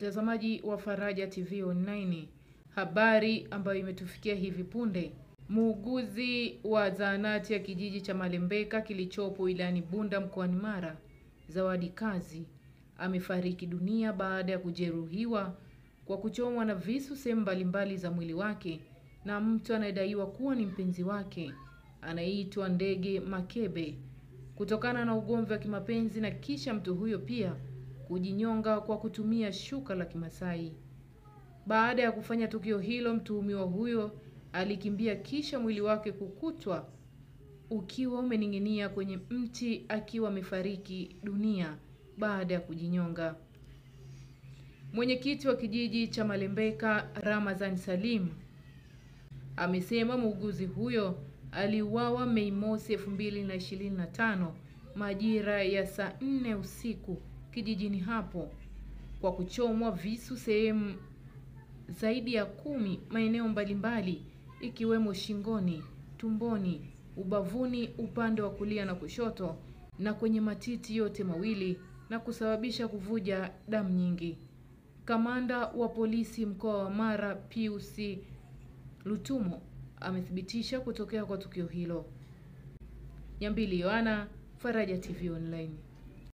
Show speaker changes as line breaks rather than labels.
Mtazamaji wa Faraja TV Online, habari ambayo imetufikia hivi punde. Muuguzi wa zahanati ya kijiji cha Malembeka kilichopo wilayani Bunda mkoani Mara, Zawadi Kazi, amefariki dunia baada ya kujeruhiwa kwa kuchomwa na visu sehemu mbalimbali za mwili wake na mtu anayedaiwa kuwa ni mpenzi wake anaitwa Ndege Makebe, kutokana na ugomvi wa kimapenzi, na kisha mtu huyo pia kujinyonga kwa kutumia shuka la Kimasai. Baada ya kufanya tukio hilo, mtuhumiwa huyo alikimbia, kisha mwili wake kukutwa ukiwa umening'inia kwenye mti akiwa amefariki dunia baada ya kujinyonga. Mwenyekiti wa kijiji cha Malembeka, Ramadhan Salim, amesema muuguzi huyo aliuawa Mei Mosi 2025 majira ya saa 4 usiku kijijini hapo kwa kuchomwa visu sehemu zaidi ya 10 maeneo mbalimbali ikiwemo shingoni, tumboni, ubavuni upande wa kulia na kushoto, na kwenye matiti yote mawili na kusababisha kuvuja damu nyingi. Kamanda wa polisi mkoa wa Mara, Pius Lutumo, amethibitisha kutokea kwa tukio hilo. Nyambili Yohana, Faraja TV Online.